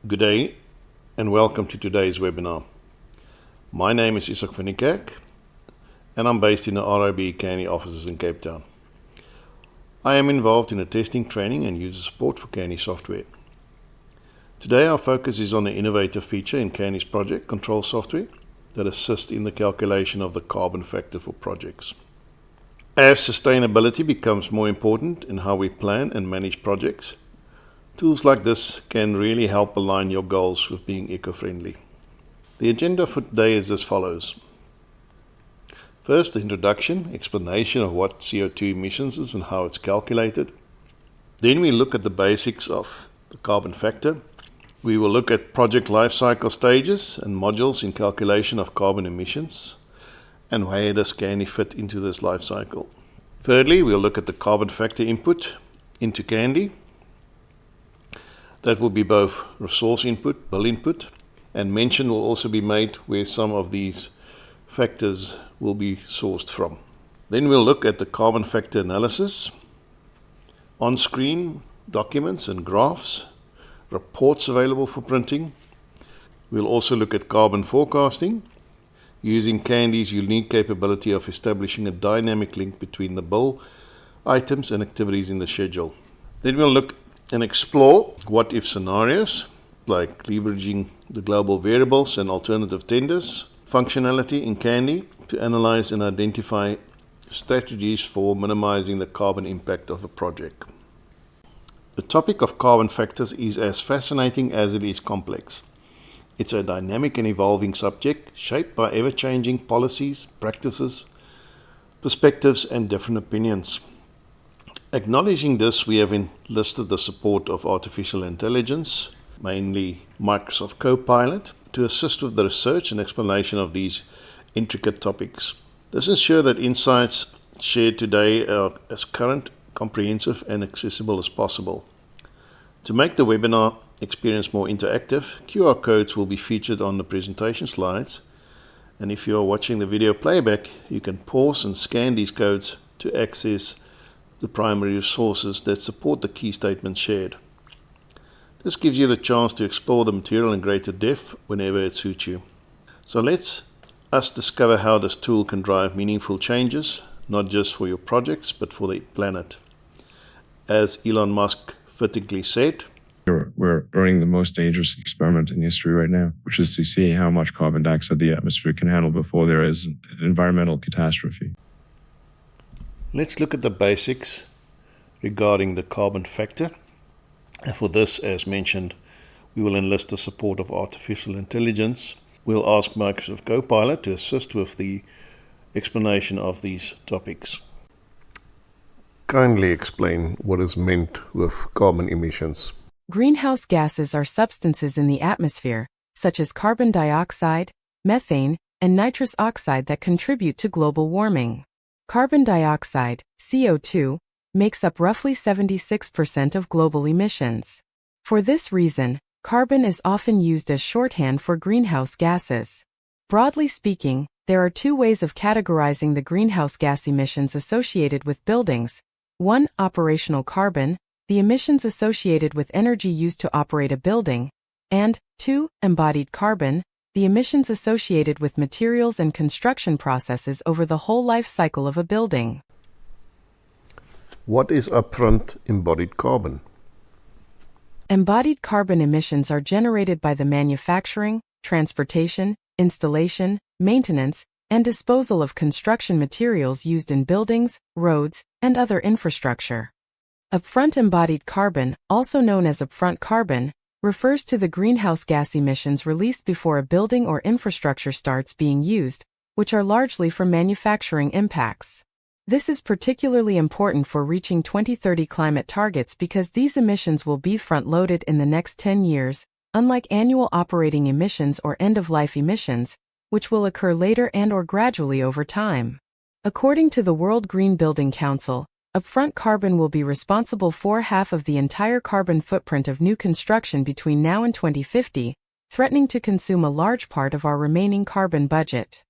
Good day and welcome to today's webinar. My name is Isak van Niekerk and I'm based in the RIB Canny offices in Cape Town. I am involved in the testing, training and user support for Canny software. Today our focus is on the innovative feature in Canny's project control software that assists in the calculation of the carbon factor for projects. As sustainability becomes more important in how we plan and manage projects, tools like this can really help align your goals with being eco-friendly. The agenda for today is as follows. First, the introduction, explanation of what CO2 emissions is and how it's calculated. Then we look at the basics of the carbon factor. We will look at project life cycle stages and modules in calculation of carbon emissions and where does Canny fit into this life cycle. Thirdly, we'll look at the carbon factor input into Canny. That will be both resource input, bill input, and mention will also be made where some of these factors will be sourced from. Then we'll look at the carbon factor analysis, on-screen documents and graphs, reports available for printing. We'll also look at carbon forecasting, using Candy's unique capability of establishing a dynamic link between the bill items and activities in the schedule. Then we'll look and explore what-if scenarios, like leveraging the global variables and alternative tenders functionality in Candy to analyze and identify strategies for minimizing the carbon impact of a project. The topic of carbon factors is as fascinating as it is complex. It's a dynamic and evolving subject shaped by ever-changing policies, practices, perspectives, and different opinions. Acknowledging this, we have enlisted the support of artificial intelligence, mainly Microsoft Copilot, to assist with the research and explanation of these intricate topics. This ensures that insights shared today are as current, comprehensive, and accessible as possible. To make the webinar experience more interactive, QR codes will be featured on the presentation slides, and if you are watching the video playback, you can pause and scan these codes to access the primary resources that support the key statements shared. This gives you the chance to explore the material in greater depth whenever it suits you. So let's discover how this tool can drive meaningful changes, not just for your projects, but for the planet. As Elon Musk fittingly said, we're running the most dangerous experiment in history right now, which is to see how much carbon dioxide the atmosphere can handle before there is an environmental catastrophe. Let's look at the basics regarding the carbon factor. And for this, as mentioned, we will enlist the support of artificial intelligence. We'll ask Microsoft Copilot to assist with the explanation of these topics. Kindly explain what is meant with carbon emissions. Greenhouse gases are substances in the atmosphere, such as carbon dioxide, methane, and nitrous oxide that contribute to global warming. Carbon dioxide, CO2, makes up roughly 76% of global emissions. For this reason, carbon is often used as shorthand for greenhouse gases. Broadly speaking, there are two ways of categorizing the greenhouse gas emissions associated with buildings. 1. Operational carbon, the emissions associated with energy used to operate a building, and 2. Embodied carbon, the emissions associated with materials and construction processes over the whole life cycle of a building. What is upfront embodied carbon? Embodied carbon emissions are generated by the manufacturing, transportation, installation, maintenance, and disposal of construction materials used in buildings, roads, and other infrastructure. Upfront embodied carbon, also known as upfront carbon, refers to the greenhouse gas emissions released before a building or infrastructure starts being used, which are largely from manufacturing impacts. This is particularly important for reaching 2030 climate targets because these emissions will be front-loaded in the next 10 years, unlike annual operating emissions or end-of-life emissions, which will occur later and/or gradually over time. According to the World Green Building Council, upfront carbon will be responsible for half of the entire carbon footprint of new construction between now and 2050, threatening to consume a large part of our remaining carbon budget.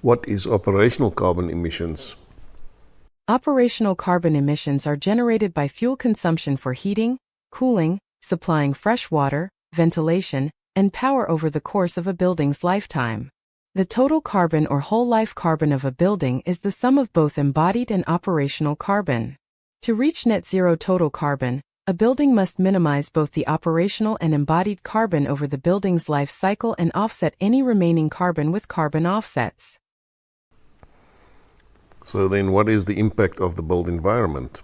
What is operational carbon emissions? Operational carbon emissions are generated by fuel consumption for heating, cooling, supplying fresh water, ventilation, and power over the course of a building's lifetime. The total carbon or whole life carbon of a building is the sum of both embodied and operational carbon. To reach net zero total carbon, a building must minimize both the operational and embodied carbon over the building's life cycle and offset any remaining carbon with carbon offsets. So then what is the impact of the built environment?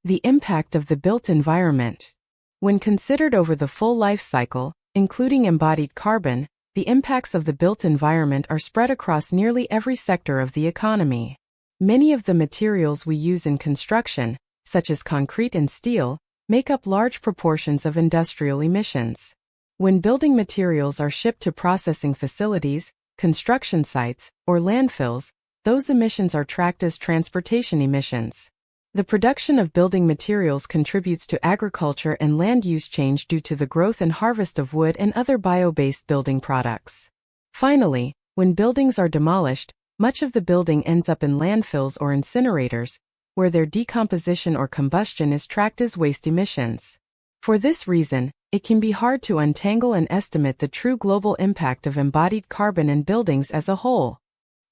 The impact of the built environment. When considered over the full life cycle, including embodied carbon, the impacts of the built environment are spread across nearly every sector of the economy. Many of the materials we use in construction, such as concrete and steel, make up large proportions of industrial emissions. When building materials are shipped to processing facilities, construction sites, or landfills, those emissions are tracked as transportation emissions. The production of building materials contributes to agriculture and land use change due to the growth and harvest of wood and other bio-based building products. Finally, when buildings are demolished, much of the building ends up in landfills or incinerators, where their decomposition or combustion is tracked as waste emissions. For this reason, it can be hard to untangle and estimate the true global impact of embodied carbon in buildings as a whole.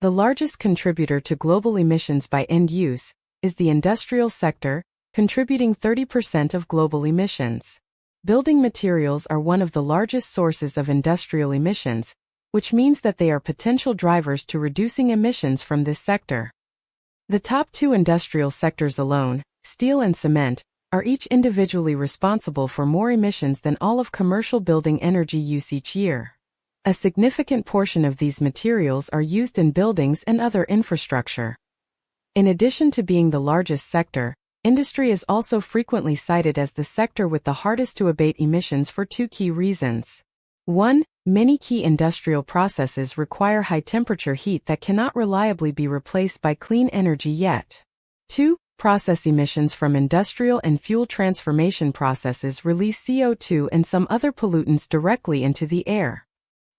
The largest contributor to global emissions by end use is the industrial sector, contributing 30% of global emissions. Building materials are one of the largest sources of industrial emissions, which means that they are potential drivers to reducing emissions from this sector. The top two industrial sectors alone, steel and cement, are each individually responsible for more emissions than all of commercial building energy use each year. A significant portion of these materials are used in buildings and other infrastructure. In addition to being the largest sector, industry is also frequently cited as the sector with the hardest to abate emissions for two key reasons. 1. Many key industrial processes require high-temperature heat that cannot reliably be replaced by clean energy yet. 2. Process emissions from industrial and fuel transformation processes release CO2 and some other pollutants directly into the air.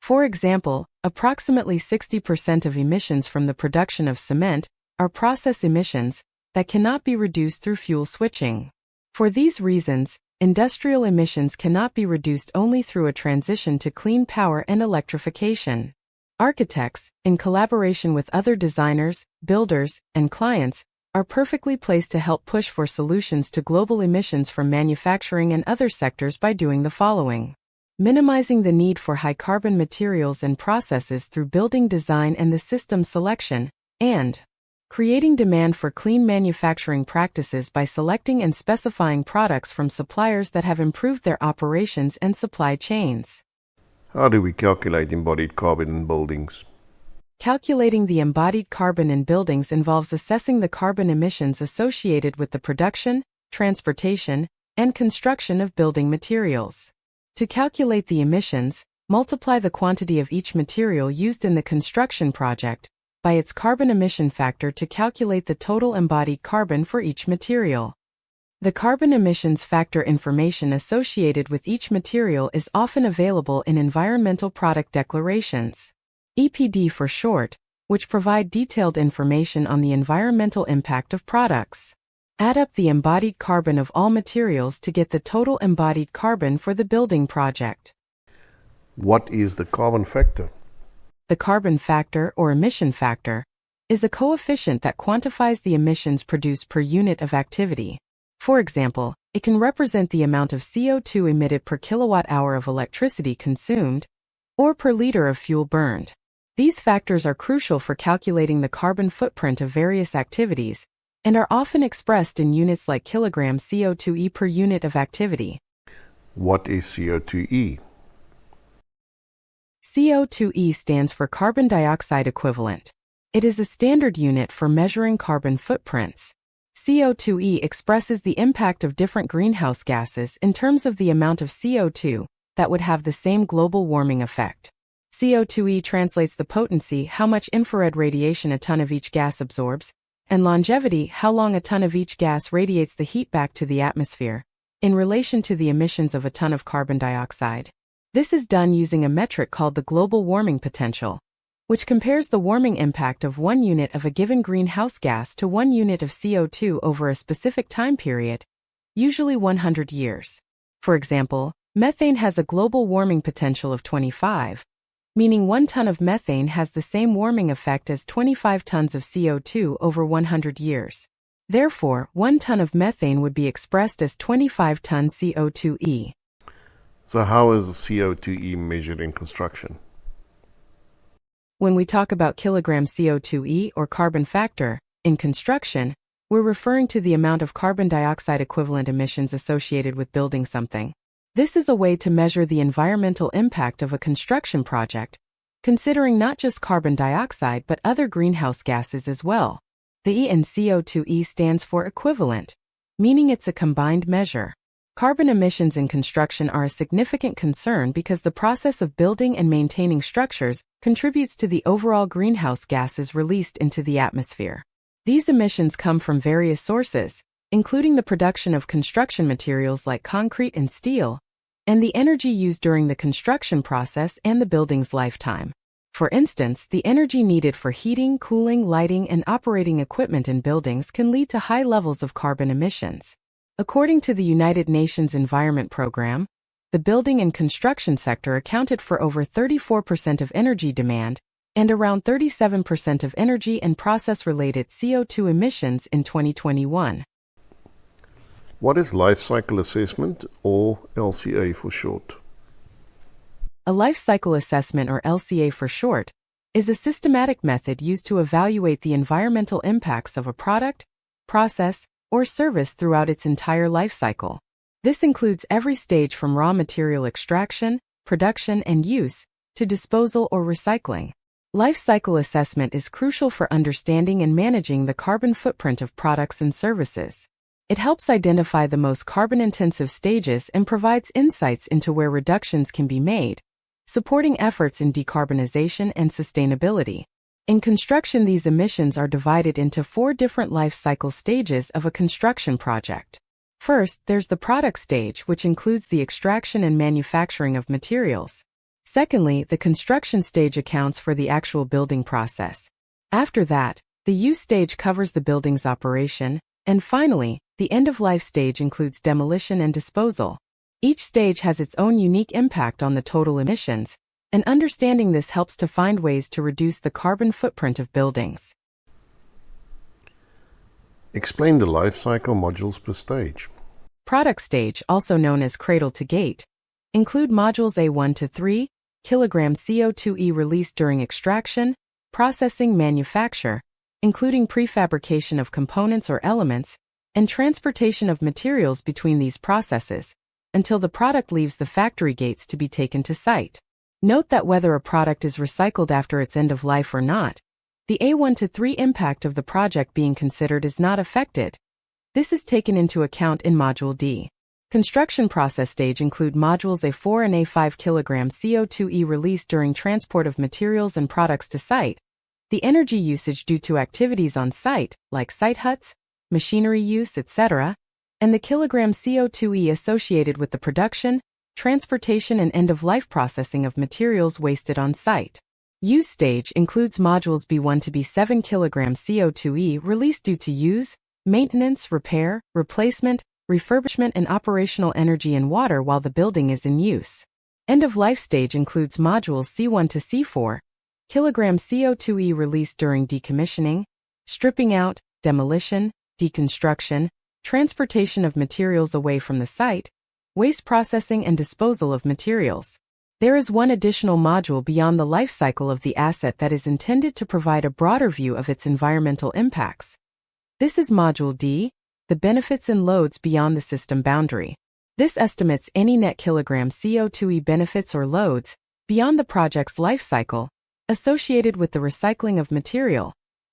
For example, approximately 60% of emissions from the production of cement are process emissions that cannot be reduced through fuel switching. For these reasons, industrial emissions cannot be reduced only through a transition to clean power and electrification. Architects, in collaboration with other designers, builders, and clients, are perfectly placed to help push for solutions to global emissions from manufacturing and other sectors by doing the following: minimizing the need for high-carbon materials and processes through building design and the system selection, and creating demand for clean manufacturing practices by selecting and specifying products from suppliers that have improved their operations and supply chains. How do we calculate embodied carbon in buildings? Calculating the embodied carbon in buildings involves assessing the carbon emissions associated with the production, transportation, and construction of building materials. To calculate the emissions, multiply the quantity of each material used in the construction project by its carbon emission factor to calculate the total embodied carbon for each material. The carbon emissions factor information associated with each material is often available in environmental product declarations, EPD for short, which provide detailed information on the environmental impact of products. Add up the embodied carbon of all materials to get the total embodied carbon for the building project. What is the carbon factor? The carbon factor, or emission factor, is a coefficient that quantifies the emissions produced per unit of activity. For example, it can represent the amount of CO2 emitted per kilowatt-hour of electricity consumed, or per liter of fuel burned. These factors are crucial for calculating the carbon footprint of various activities, and are often expressed in units like kilogram CO2e per unit of activity. What is CO2e? CO2e stands for carbon dioxide equivalent. It is a standard unit for measuring carbon footprints. CO2e expresses the impact of different greenhouse gases in terms of the amount of CO2 that would have the same global warming effect. CO2e translates the potency, how much infrared radiation a ton of each gas absorbs, and longevity, how long a ton of each gas radiates the heat back to the atmosphere, in relation to the emissions of a ton of carbon dioxide. This is done using a metric called the global warming potential, which compares the warming impact of 1 unit of a given greenhouse gas to 1 unit of CO2 over a specific time period, usually 100 years. For example, methane has a global warming potential of 25, meaning 1 ton of methane has the same warming effect as 25 tons of CO2 over 100 years. Therefore, 1 ton of methane would be expressed as 25 tons CO2e. So how is the CO2e measured in construction? When we talk about kilogram CO2e or carbon factor, in construction, we're referring to the amount of carbon dioxide equivalent emissions associated with building something. This is a way to measure the environmental impact of a construction project, considering not just carbon dioxide but other greenhouse gases as well. The E in CO2e stands for equivalent, meaning it's a combined measure. Carbon emissions in construction are a significant concern because the process of building and maintaining structures contributes to the overall greenhouse gases released into the atmosphere. These emissions come from various sources, including the production of construction materials like concrete and steel, and the energy used during the construction process and the building's lifetime. For instance, the energy needed for heating, cooling, lighting, and operating equipment in buildings can lead to high levels of carbon emissions. According to the United Nations Environment Program, the building and construction sector accounted for over 34% of energy demand and around 37% of energy and process-related CO2 emissions in 2021. What is life cycle assessment, or LCA for short? A life cycle assessment, or LCA for short, is a systematic method used to evaluate the environmental impacts of a product, process, or service throughout its entire life cycle. This includes every stage from raw material extraction, production, and use, to disposal or recycling. Life cycle assessment is crucial for understanding and managing the carbon footprint of products and services. It helps identify the most carbon-intensive stages and provides insights into where reductions can be made, supporting efforts in decarbonization and sustainability. In construction, these emissions are divided into 4 different life cycle stages of a construction project. First, there's the product stage, which includes the extraction and manufacturing of materials. Secondly, the construction stage accounts for the actual building process. After that, the use stage covers the building's operation. And finally, the end-of-life stage includes demolition and disposal. Each stage has its own unique impact on the total emissions, and understanding this helps to find ways to reduce the carbon footprint of buildings. Explain the life cycle modules per stage. Product stage, also known as cradle to gate, include modules A1 to 3, kilogram CO2e released during extraction, processing, manufacture, including prefabrication of components or elements, and transportation of materials between these processes, until the product leaves the factory gates to be taken to site. Note that whether a product is recycled after its end of life or not, the A1 to 3 impact of the project being considered is not affected. This is taken into account in Module D. Construction process stage include modules A4 and A5 kg CO2e released during transport of materials and products to site, the energy usage due to activities on site, like site huts, machinery use, etc., and the kilogram CO2e associated with the production, transportation, and end-of-life processing of materials wasted on site. Use stage includes modules B1 to B7 kg CO2e released due to use, maintenance, repair, replacement, refurbishment, and operational energy and water while the building is in use. End-of-life stage includes modules C1 to C4, kilogram CO2e released during decommissioning, stripping out, demolition, deconstruction, transportation of materials away from the site, waste processing, and disposal of materials. There is one additional module beyond the life cycle of the asset that is intended to provide a broader view of its environmental impacts. This is Module D, the benefits and loads beyond the system boundary. This estimates any net kilogram CO2e benefits or loads beyond the project's life cycle associated with the recycling of material.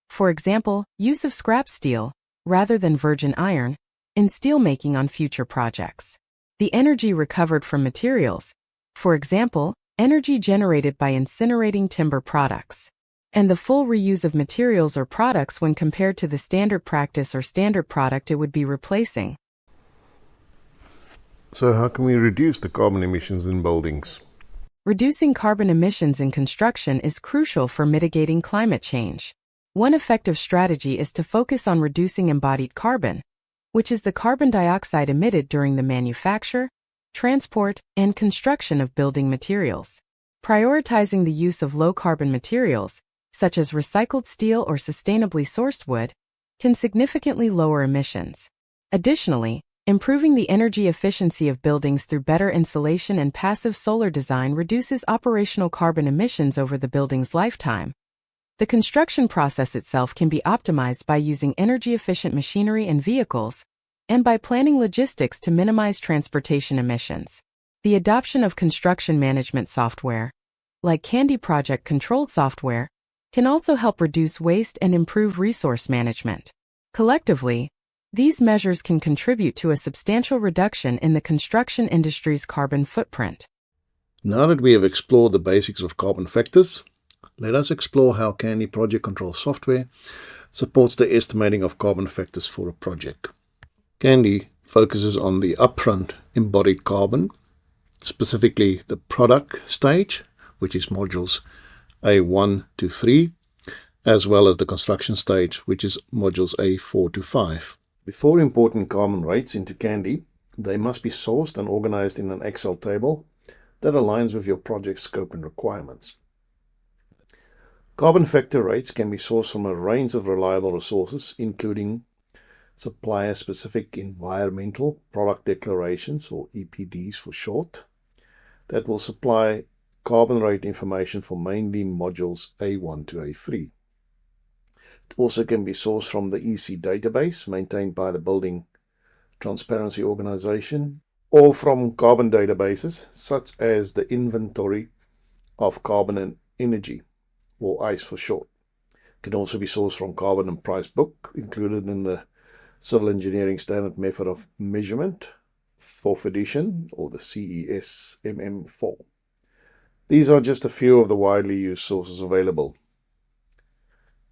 For example, use of scrap steel, rather than virgin iron, in steelmaking on future projects. The energy recovered from materials, for example, energy generated by incinerating timber products. And the full reuse of materials or products when compared to the standard practice or standard product it would be replacing. So how can we reduce the carbon emissions in buildings? Reducing carbon emissions in construction is crucial for mitigating climate change. One effective strategy is to focus on reducing embodied carbon, which is the carbon dioxide emitted during the manufacture, transport, and construction of building materials. Prioritizing the use of low-carbon materials, such as recycled steel or sustainably sourced wood, can significantly lower emissions. Additionally, improving the energy efficiency of buildings through better insulation and passive solar design reduces operational carbon emissions over the building's lifetime. The construction process itself can be optimized by using energy-efficient machinery and vehicles, and by planning logistics to minimize transportation emissions. The adoption of construction management software, like Candy project control software, can also help reduce waste and improve resource management. Collectively, these measures can contribute to a substantial reduction in the construction industry's carbon footprint. Now that we have explored the basics of carbon factors, let us explore how Candy project control software supports the estimating of carbon factors for a project. Candy focuses on the upfront embodied carbon, specifically the product stage, which is modules A1 to 3, as well as the construction stage, which is modules A4 to 5. Before importing carbon rates into Candy, they must be sourced and organized in an Excel table that aligns with your project scope and requirements. Carbon factor rates can be sourced from a range of reliable resources, including supplier-specific environmental product declarations, or EPDs for short, that will supply carbon rate information for mainly modules A1 to A3. It also can be sourced from the EC database maintained by the Building Transparency Organization, or from carbon databases such as the Inventory of Carbon and Energy, or ICE for short. It can also be sourced from Carbon and Price Book, included in the Civil Engineering Standard Method of Measurement, 4th edition, or the CESMM4. These are just a few of the widely used sources available.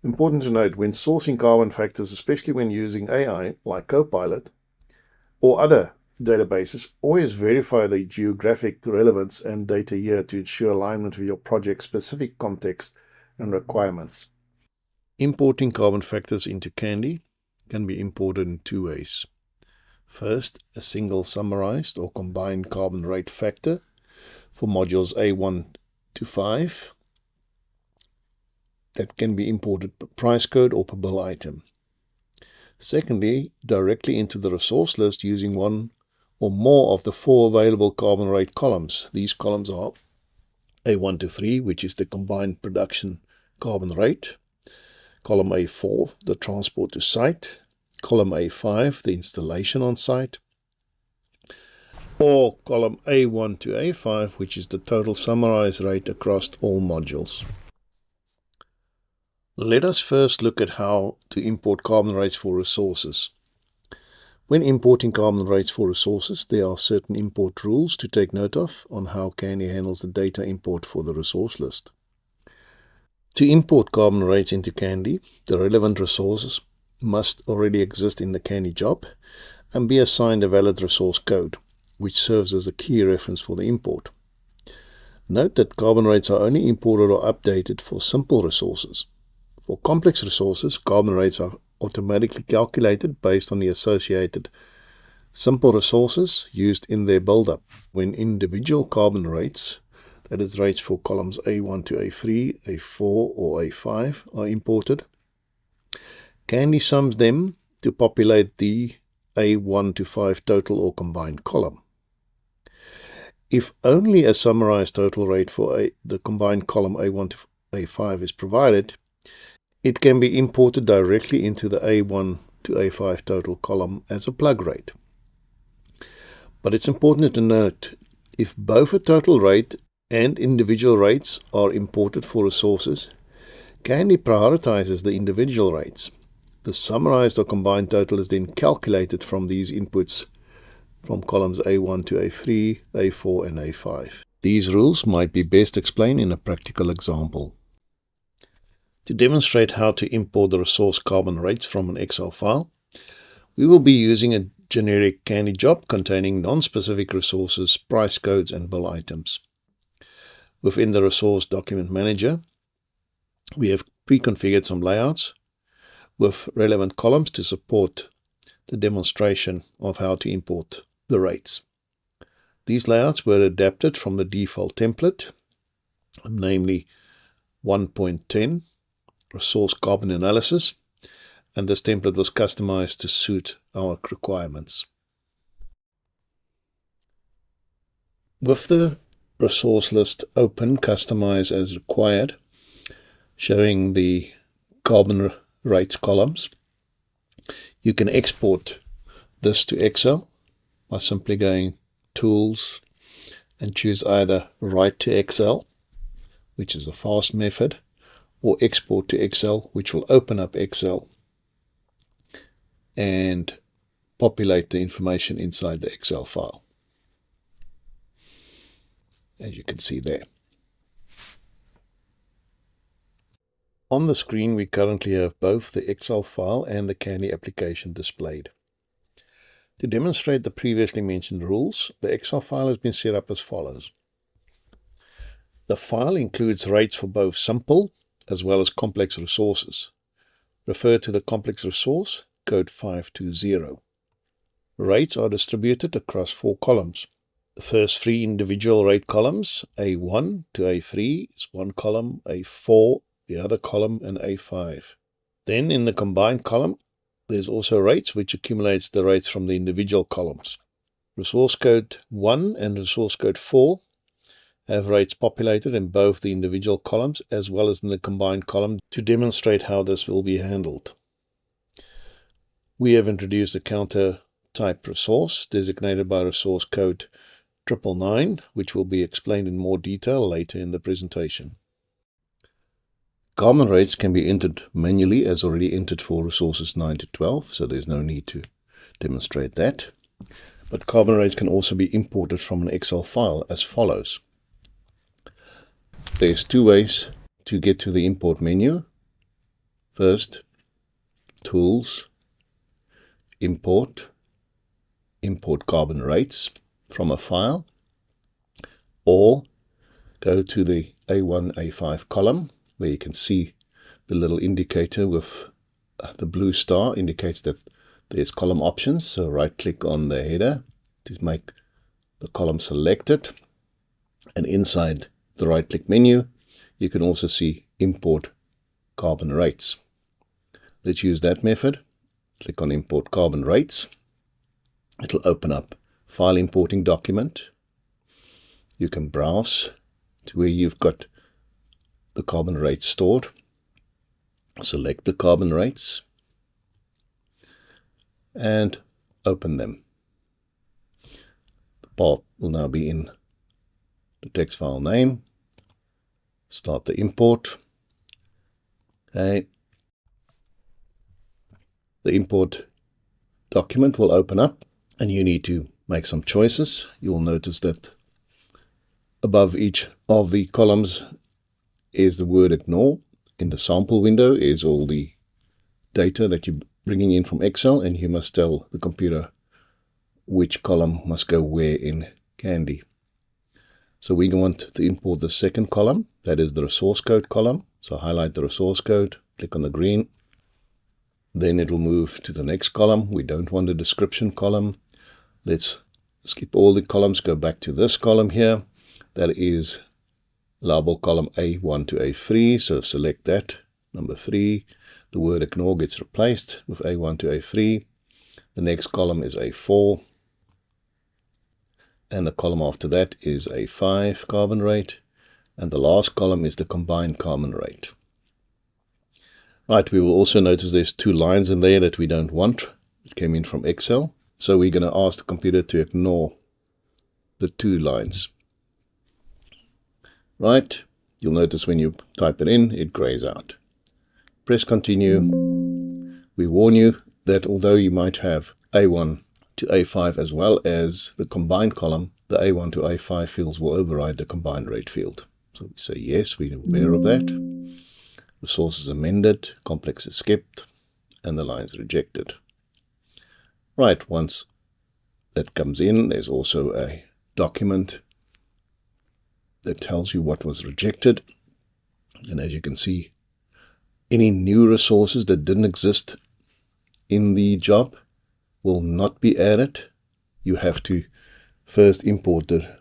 Important to note, when sourcing carbon factors, especially when using AI like Copilot or other databases, always verify the geographic relevance and data here to ensure alignment with your project's specific context and requirements. Importing carbon factors into Candy can be imported in two ways. First, a single summarized or combined carbon rate factor for modules A1 to 5 that can be imported per price code or per bill item. Secondly, directly into the resource list using one or more of the 4 available carbon rate columns. These columns are A1 to 3, which is the combined production carbon rate, column A4, the transport to site, column A5, the installation on site, or column A1 to A5, which is the total summarized rate across all modules. Let us first look at how to import carbon rates for resources. When importing carbon rates for resources, there are certain import rules to take note of on how Candy handles the data import for the resource list. To import carbon rates into Candy, the relevant resources must already exist in the Candy job and be assigned a valid resource code, which serves as a key reference for the import. Note that carbon rates are only imported or updated for simple resources. For complex resources, carbon rates are automatically calculated based on the associated simple resources used in their build-up. When individual carbon rates, that is rates for columns A1 to A3, A4 or A5, are imported, Candy sums them to populate the A1 to 5 total or combined column. If only a summarized total rate for the combined column A1 to A5 is provided, it can be imported directly into the A1 to A5 total column as a plug rate. But it's important to note, if both a total rate and individual rates are imported for resources, Candy prioritizes the individual rates. The summarized or combined total is then calculated from these inputs from columns A1 to A3, A4 and A5. These rules might be best explained in a practical example. To demonstrate how to import the resource carbon rates from an Excel file, we will be using a generic Candy job containing non-specific resources, price codes and bill items. Within the Resource Document Manager, we have pre-configured some layouts with relevant columns to support the demonstration of how to import the rates. These layouts were adapted from the default template, namely 1.10 resource carbon analysis, and this template was customized to suit our requirements. With the resource list open, customize as required, showing the carbon rates columns, you can export this to Excel by simply going Tools and choose either Write to Excel, which is a fast method, or Export to Excel, which will open up Excel and populate the information inside the Excel file, as you can see there. On the screen we currently have both the Excel file and the Candy application displayed. To demonstrate the previously mentioned rules, the Excel file has been set up as follows. The file includes rates for both simple as well as complex resources. Refer to the complex resource, code 520. Rates are distributed across 4 columns. The first 3 individual rate columns, A1 to A3, is one column, A4, the other column, and A5. Then in the combined column, there's also rates, which accumulates the rates from the individual columns. Resource code 1 and resource code 4 have rates populated in both the individual columns as well as in the combined column to demonstrate how this will be handled. We have introduced a counter type resource designated by resource code 999, which will be explained in more detail later in the presentation. Carbon rates can be entered manually as already entered for resources 9 to 12, so there's no need to demonstrate that. But carbon rates can also be imported from an Excel file as follows. There's 2 ways to get to the import menu. First, Tools, Import carbon rates from a file, or go to the A1, A5 column, where you can see the little indicator with the blue star indicates that there's column options. So right click on the header to make the column selected, and inside the right click menu you can also see import carbon rates. Let's use that method. Click on import carbon rates. It'll open up file importing document. You can browse to where you've got the carbon rates stored. Select the carbon rates and open them. The path will now be in the text file name. Start the import. Okay. The import document will open up and you need to make some choices. You will notice that above each of the columns is the word ignore. In the sample window is all the data that you're bringing in from Excel, and you must tell the computer which column must go where in Candy. So we want to import the second column, that is the resource code column. So highlight the resource code, click on the green. Then it will move to the next column. We don't want the description column. Let's skip all the columns, go back to this column here. That is allowable column A1 to A3, so select that, number 3. The word ignore gets replaced with A1 to A3. The next column is A4. And the column after that is A5 carbon rate. And the last column is the combined carbon rate. Right, we will also notice there's 2 lines in there that we don't want. It came in from Excel. So we're going to ask the computer to ignore the 2 lines. Right, you'll notice when you type it in, it grays out. Press continue. We warn you that although you might have A1 to A5 as well as the combined column, the A1 to A5 fields will override the combined rate field. So we say yes, we're aware of that. Resource is amended, complex is skipped, and the lines rejected. Right, once that comes in, there's also a document that tells you what was rejected. And as you can see, any new resources that didn't exist in the job will not be added. You have to first import the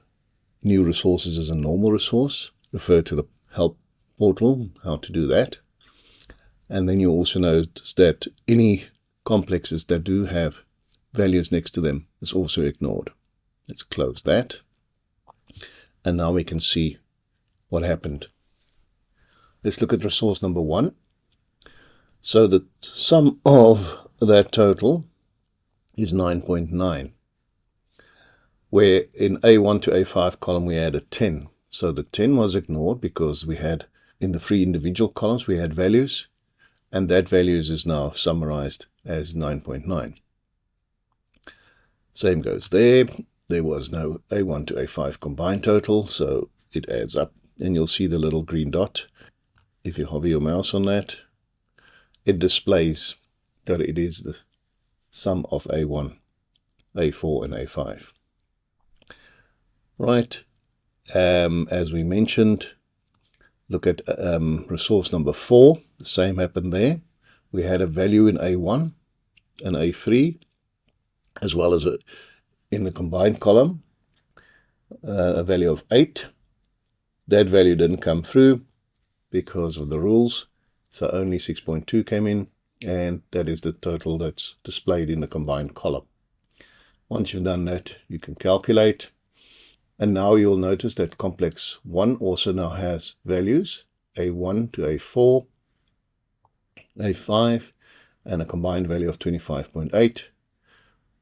new resources as a normal resource. Refer to the help portal how to do that. And then you also notice that any complexes that do have values next to them is also ignored. Let's close that. And now we can see what happened. Let's look at resource number 1. So the sum of that total is 9.9, where in A1 to A5 column we had a 10. So the 10 was ignored because we had in the 3 individual columns we had values, and that values is now summarized as 9.9. Same goes there. There was no A1 to A5 combined total, so it adds up, and you'll see the little green dot. If you hover your mouse on that, it displays that it is the sum of A1, A4, and A5. Right, as we mentioned, look at resource number 4. The same happened there. We had a value in A1 and A3, as well as in the combined column, a value of 8. That value didn't come through because of the rules, so only 6.2 came in, and that is the total that's displayed in the combined column. Once you've done that, you can calculate, and now you'll notice that complex 1 also now has values, A1 to A4, A5, and a combined value of 25.8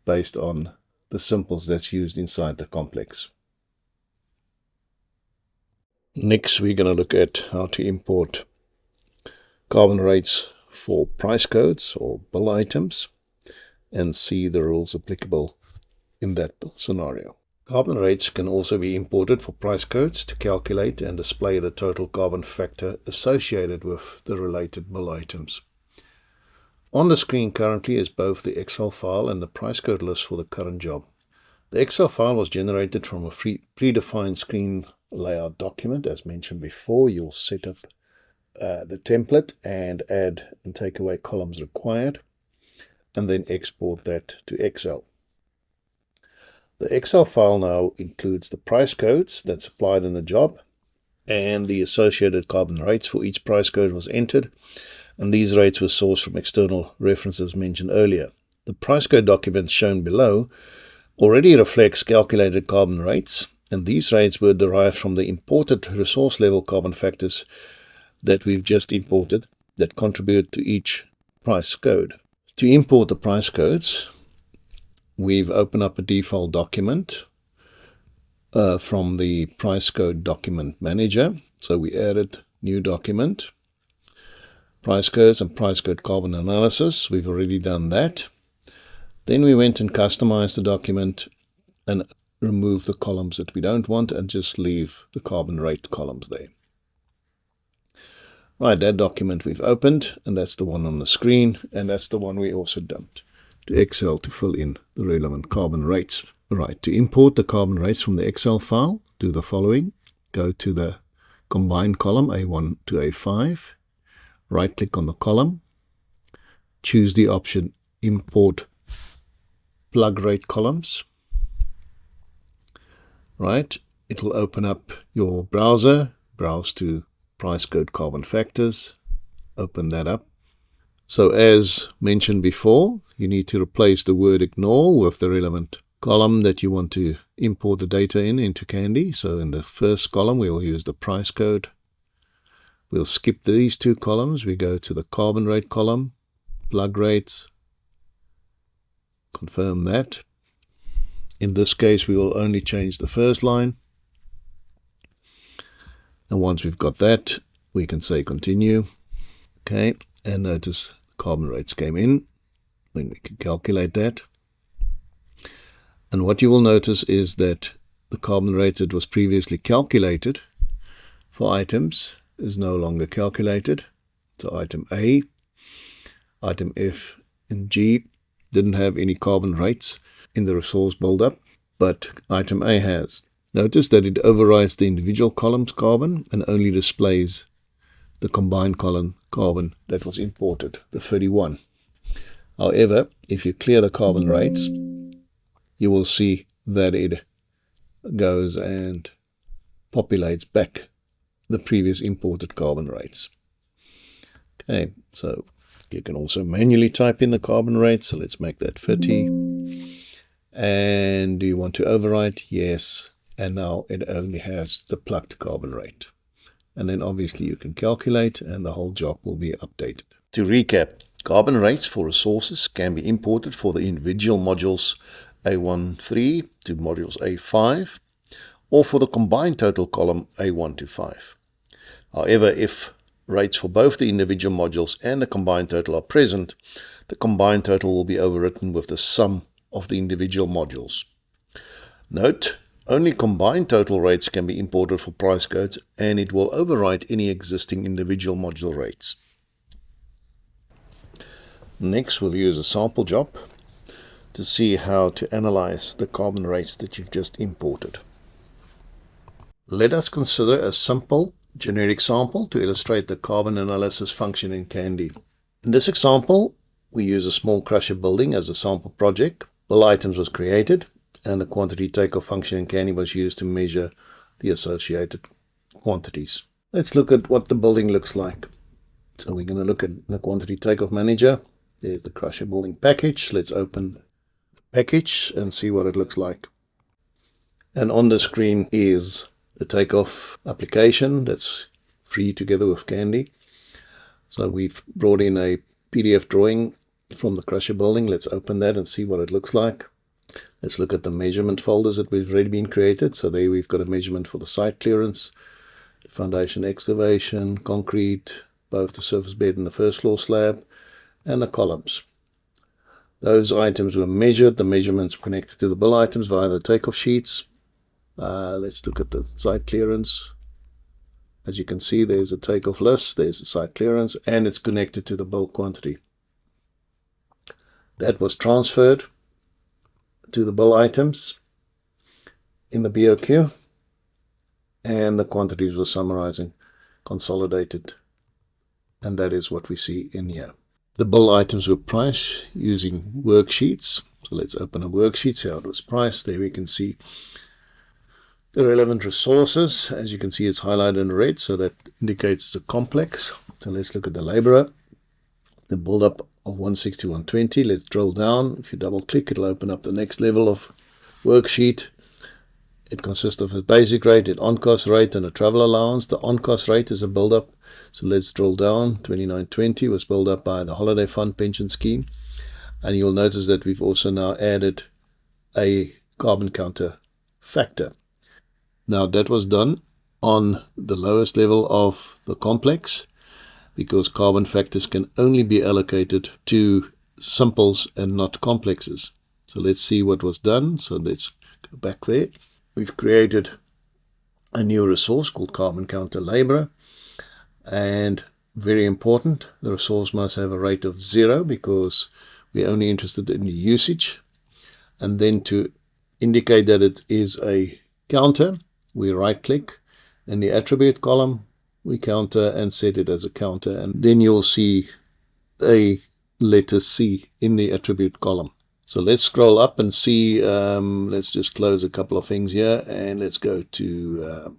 based on the symbols that's used inside the complex. Next, we're going to look at how to import carbon rates for price codes or bill items and see the rules applicable in that scenario. Carbon rates can also be imported for price codes to calculate and display the total carbon factor associated with the related bill items. On the screen currently is both the Excel file and the price code list for the current job. The Excel file was generated from a predefined screen layout document. As mentioned before, you'll set up the template and add and take away columns required, and then export that to Excel. The Excel file now includes the price codes that's applied in the job, and the associated carbon rates for each price code was entered, and these rates were sourced from external references mentioned earlier. The price code document shown below already reflects calculated carbon rates, and these rates were derived from the imported resource level carbon factors that we've just imported that contribute to each price code. To import the price codes, we've opened up a default document from the price code document manager. So we added new document, price codes and price code carbon analysis. We've already done that. Then we went and customized the document and removed the columns that we don't want and just leave the carbon rate columns there. Right, that document we've opened, and that's the one on the screen, and that's the one we also dumped to Excel to fill in the relevant carbon rates. Right, to import the carbon rates from the Excel file, do the following. Go to the combined column A1 to A5, right click on the column, choose the option Import Plug Rate Columns. Right, it will open up your browser, browse to price code carbon factors, open that up. So as mentioned before, you need to replace the word ignore with the relevant column that you want to import the data into Candy. So in the first column, we'll use the price code. We'll skip these two columns. We go to the carbon rate column, plug rates, confirm that. In this case, we will only change the first line. And once we've got that, we can say continue. Okay, and notice carbon rates came in when we can calculate that. And what you will notice is that the carbon rate that was previously calculated for items is no longer calculated. So item A, item F, and G didn't have any carbon rates in the resource buildup, but item A has. Notice that it overrides the individual columns carbon and only displays the combined column carbon that was imported, the 31. However, if you clear the carbon rates, you will see that it goes and populates back the previous imported carbon rates. Okay, so you can also manually type in the carbon rate. So let's make that 50. And do you want to overwrite? Yes. And now it only has the plucked carbon rate. And then obviously you can calculate and the whole job will be updated. To recap, carbon rates for resources can be imported for the individual modules A1-3 to modules A5 or for the combined total column A1 to 5. However, if rates for both the individual modules and the combined total are present, the combined total will be overwritten with the sum of the individual modules. Note, only combined total rates can be imported for price codes, and it will overwrite any existing individual module rates. Next, we'll use a sample job to see how to analyze the carbon rates that you've just imported. Let us consider a simple generic sample to illustrate the carbon analysis function in Candy. In this example, we use a small crusher building as a sample project. Bill items was created, and the quantity takeoff function in Candy was used to measure the associated quantities. Let's look at what the building looks like. So we're going to look at the quantity takeoff manager. There's the crusher building package. Let's open the package and see what it looks like. And on the screen is the takeoff application that's free together with Candy. So we've brought in a PDF drawing from the crusher building. Let's open that and see what it looks like. Let's look at the measurement folders that we've already been created. So there we've got a measurement for the site clearance, foundation excavation, concrete, both the surface bed and the first floor slab, and the columns. Those items were measured. The measurements were connected to the bill items via the takeoff sheets. Let's look at the site clearance. As you can see, there's a takeoff list, there's a site clearance, and it's connected to the bill quantity. That was transferred to the bill items in the BOQ, and the quantities were summarizing, consolidated, and that is what we see in here. The bill items were priced using worksheets. So let's open a worksheet, see how it was priced. There we can see the relevant resources. As you can see, it's highlighted in red, so that indicates it's a complex. So let's look at the laborer. The build-up of 160, 120. Let's drill down. If you double-click, it'll open up the next level of worksheet. It consists of a basic rate, an on-cost rate, and a travel allowance. The on-cost rate is a build-up. So let's drill down. 2920 was built up by the Holiday Fund Pension Scheme. And you'll notice that we've also now added a carbon counter factor. Now that was done on the lowest level of the complex because carbon factors can only be allocated to simples and not complexes. So let's see what was done. So let's go back there. We've created a new resource called Carbon Counter Laborer. And very important, the resource must have a rate of 0 because we're only interested in the usage. And then to indicate that it is a counter, we right click in the attribute column, we counter and set it as a counter, and then you'll see a letter C in the attribute column. So let's scroll up and see, let's just close a couple of things here and let's go to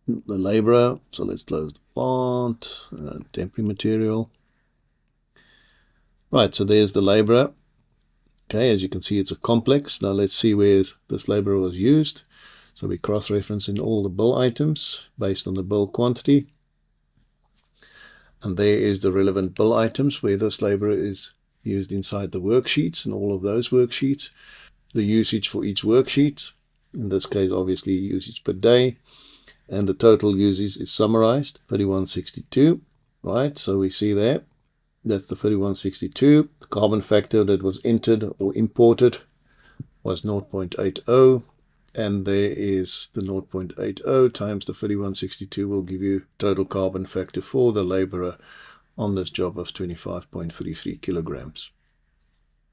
the laborer. So let's close the font, temporary material. Right, so there's the laborer. Okay, as you can see, it's a complex. Now let's see where this laborer was used. So we cross-reference in all the bill items based on the bill quantity. And there is the relevant bill items where this laborer is used inside the worksheets and all of those worksheets. The usage for each worksheet, in this case obviously usage per day, and the total usage is summarized, 3162. Right, so we see there. That's the 3162. The carbon factor that was entered or imported was 0.80, and there is the 0.80 times the 3162 will give you total carbon factor for the laborer on this job of 25.33 kilograms.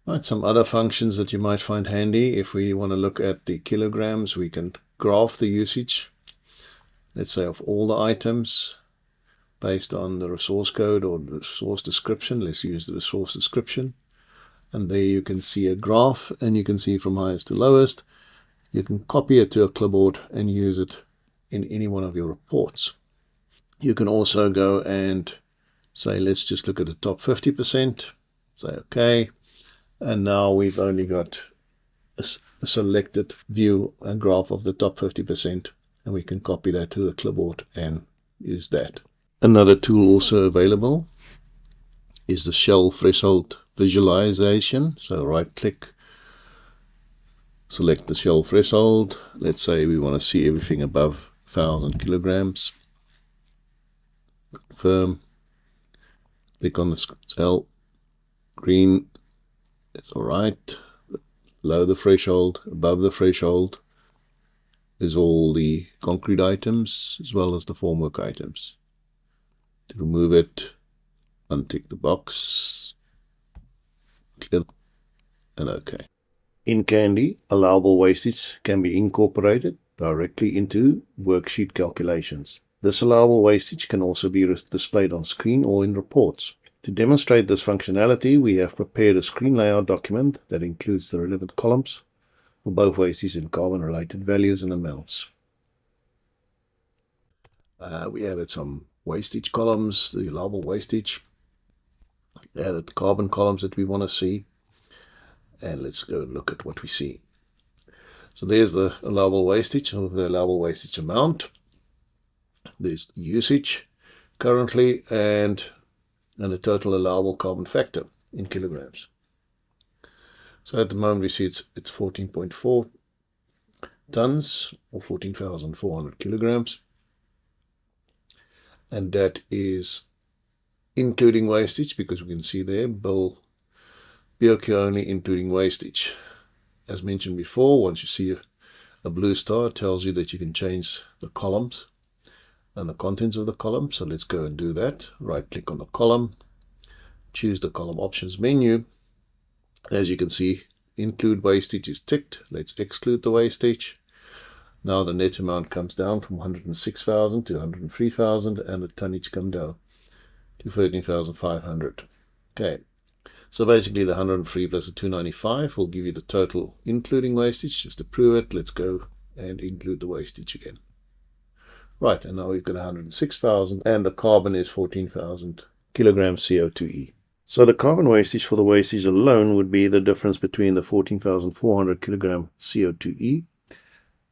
Right, some other functions that you might find handy. If we want to look at the kilograms, we can graph the usage, let's say of all the items, based on the resource code or the resource description. Let's use the resource description. And there you can see a graph, and you can see from highest to lowest. You can copy it to a clipboard and use it in any one of your reports. You can also go and say, let's just look at the top 50%. Say OK. And now we've only got a selected view and graph of the top 50%. And we can copy that to the clipboard and use that. Another tool also available is the shell threshold visualization. So right click, select the shell threshold. Let's say we want to see everything above 1,000 kilograms. Confirm. Click on the cell. Green is alright. Below the threshold, above the threshold is all the concrete items as well as the formwork items. To remove it, untick the box, clear, and OK. In Candy, allowable wastage can be incorporated directly into worksheet calculations. This allowable wastage can also be displayed on screen or in reports. To demonstrate this functionality, we have prepared a screen layout document that includes the relevant columns for both wastage and carbon-related values and amounts. We added some wastage columns, the allowable wastage. Added the carbon columns that we want to see. And let's go and look at what we see. So there's the allowable wastage, or the allowable wastage amount. There's the usage currently, and the total allowable carbon factor in kilograms. So at the moment we see it's 14.4 tons, or 14,400 kilograms. And that is including wastage, because we can see there, bill BOQ only including wastage. As mentioned before, once you see a blue star, it tells you that you can change the columns and the contents of the column. So let's go and do that. Right click on the column, choose the column options menu. As you can see, include wastage is ticked. Let's exclude the wastage. Now the net amount comes down from 106,000 to 103,000, and the tonnage come down to 13,500. Okay. So basically the 103 plus the 295 will give you the total including wastage. Just to prove it, let's go and include the wastage again. Right, and now we've got 106,000, and the carbon is 14,000 kilograms CO2e. So the carbon wastage for the wastage alone would be the difference between the 14,400 kilogram CO2e,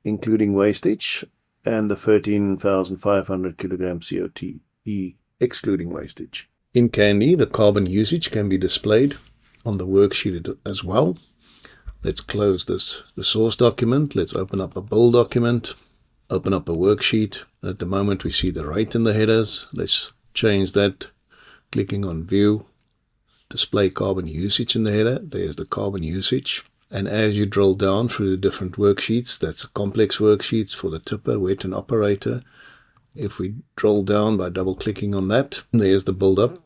including wastage, and the 13,500 kilogram CO2e, excluding wastage. In Candy, the carbon usage can be displayed on the worksheet as well. Let's close this resource document. Let's open up a bill document, open up a worksheet. At the moment we see the rate in the headers. Let's change that, clicking on View, Display Carbon Usage in the header. There's the carbon usage. And as you drill down through the different worksheets, that's complex worksheets for the tipper, wet and operator. If we drill down by double clicking on that, there's the build-up,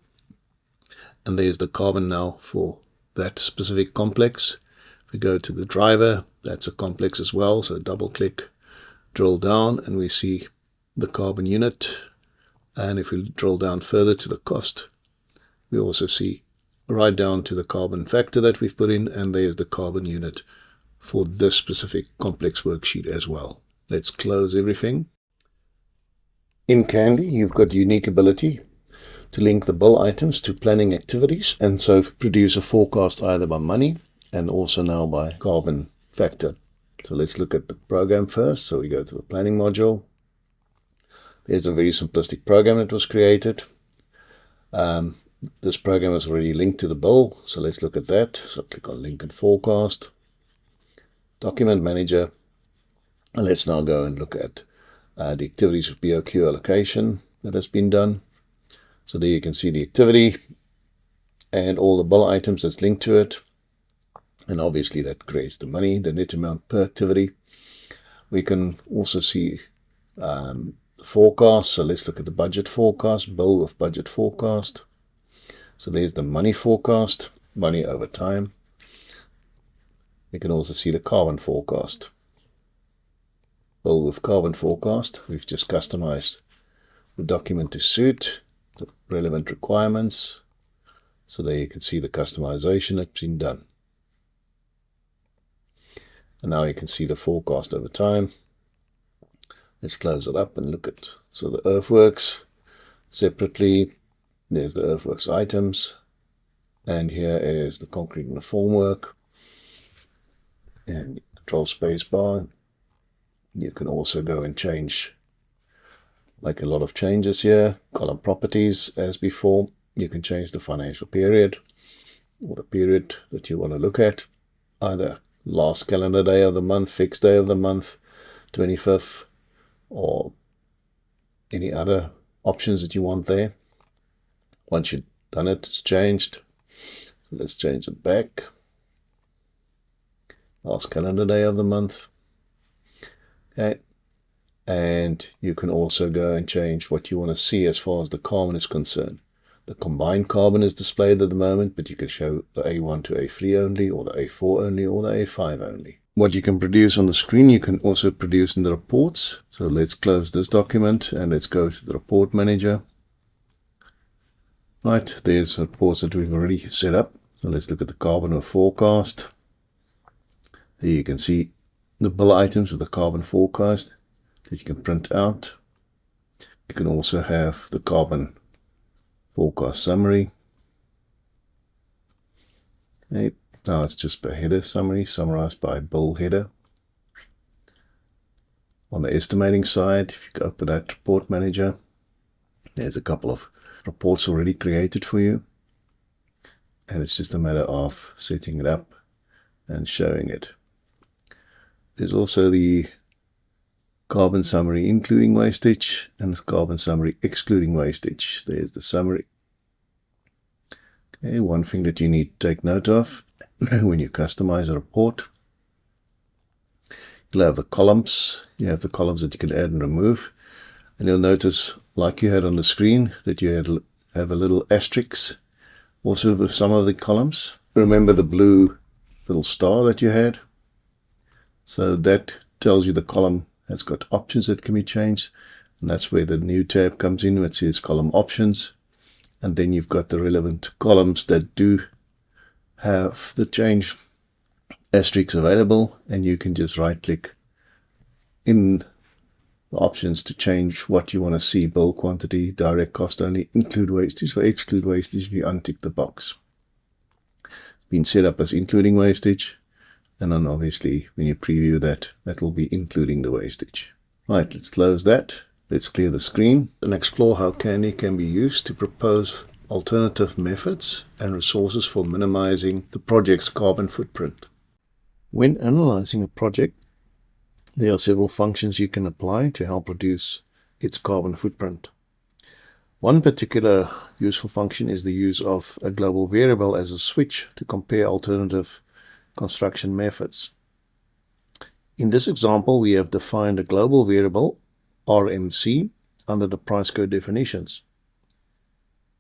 and there's the carbon now for that specific complex. If we go to the driver, that's a complex as well, so double click, drill down, and we see the carbon unit. And if we drill down further to the cost, we also see right down to the carbon factor that we've put in, and there's the carbon unit for this specific complex worksheet as well. Let's close everything. In Candy, you've got the unique ability to link the bill items to planning activities, and so produce a forecast either by money and also now by carbon factor. So let's look at the program first. So we go to the planning module. There's a very simplistic program that was created. This program is already linked to the bill, so let's look at that. So click on Link and Forecast, Document Manager, and let's now go and look at the activities of BOQ allocation that has been done. So there you can see the activity and all the bill items that's linked to it. And obviously that creates the money, the net amount per activity. We can also see the forecast. So let's look at the budget forecast, bill with budget forecast. So there's the money forecast, money over time. We can also see the carbon forecast. Bill with carbon forecast. We've just customized the document to suit the relevant requirements. So there you can see the customization that's been done. And now you can see the forecast over time. Let's close it up and look at, so the earthworks separately. There's the earthworks items. And here is the concrete and the formwork. And control space bar. You can also go and change, like a lot of changes here. Column properties as before. You can change the financial period or the period that you want to look at. Either last calendar day of the month, fixed day of the month, 25th, or any other options that you want there. Once you've done it, it's changed. So let's change it back. Last calendar day of the month. Okay. And you can also go and change what you want to see as far as the carbon is concerned. The combined carbon is displayed at the moment, but you can show the A1 to A3 only, or the A4 only, or the A5 only. What you can produce on the screen, you can also produce in the reports. So let's close this document and let's go to the report manager. Right, there's reports that we've already set up. So let's look at the carbon forecast. Here you can see the bill items with the carbon forecast that you can print out. You can also have the carbon forecast summary. Okay. Now it's just per header summary, summarized by bill header. On the estimating side, if you open that report manager, there's a couple of reports already created for you. And it's just a matter of setting it up and showing it. There's also the carbon summary including wastage and the carbon summary excluding wastage. There's the summary. Okay, one thing that you need to take note of when you customize a report, you'll have the columns. You have the columns that you can add and remove. And you'll notice, like you had on the screen, that you have a little asterisk also with some of the columns. Remember the blue little star that you had? So that tells you the column has got options that can be changed. And that's where the new tab comes in, which says column options. And then you've got the relevant columns that do have the change asterisks available, and you can just right click in the options to change what you want to see: bill quantity, direct cost only, include wastage, or exclude wastage if you untick the box. It's been set up as including wastage, and then obviously when you preview that, that will be including the wastage. Right, let's close that. Let's clear the screen and explore how Candy can be used to propose alternative methods and resources for minimizing the project's carbon footprint. When analyzing a project, there are several functions you can apply to help reduce its carbon footprint. One particular useful function is the use of a global variable as a switch to compare alternative construction methods. In this example, we have defined a global variable, RMC, under the price code definitions.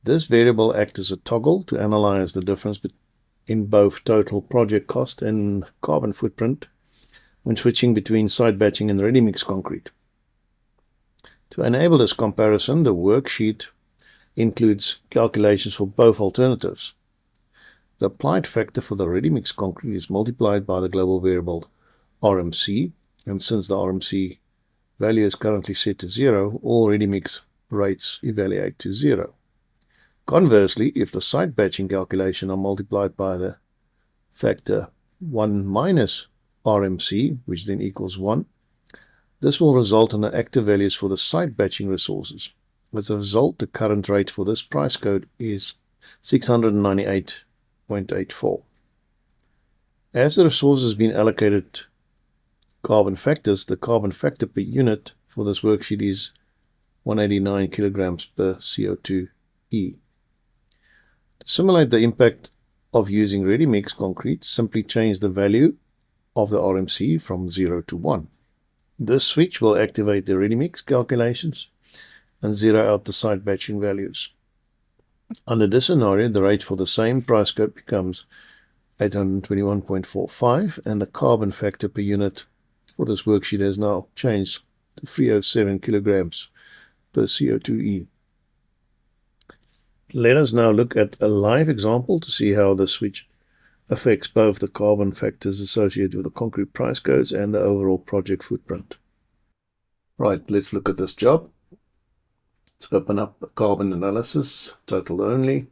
This variable acts as a toggle to analyze the difference in both total project cost and carbon footprint when switching between site batching and ready-mix concrete. To enable this comparison, the worksheet includes calculations for both alternatives. The applied factor for the ready-mix concrete is multiplied by the global variable RMC, and since the RMC value is currently set to 0, all ready-mix rates evaluate to 0. Conversely, if the site batching calculation are multiplied by the factor 1 minus RMC, which then equals 1, this will result in the active values for the site batching resources. As a result, the current rate for this price code is 698.84. As the resource has been allocated carbon factors, the carbon factor per unit for this worksheet is 189 kilograms per CO2e. To simulate the impact of using ready-mix concrete, simply change the value of the RMC from 0 to 1. This switch will activate the ready-mix calculations and zero out the site batching values. Under this scenario, the rate for the same price code becomes 821.45, and the carbon factor per unit for this worksheet has now changed to 307 kilograms per CO2e. Let us now look at a live example to see how the switch affects both the carbon factors associated with the concrete price codes and the overall project footprint. Right, let's look at this job. Let's open up the carbon analysis, total only.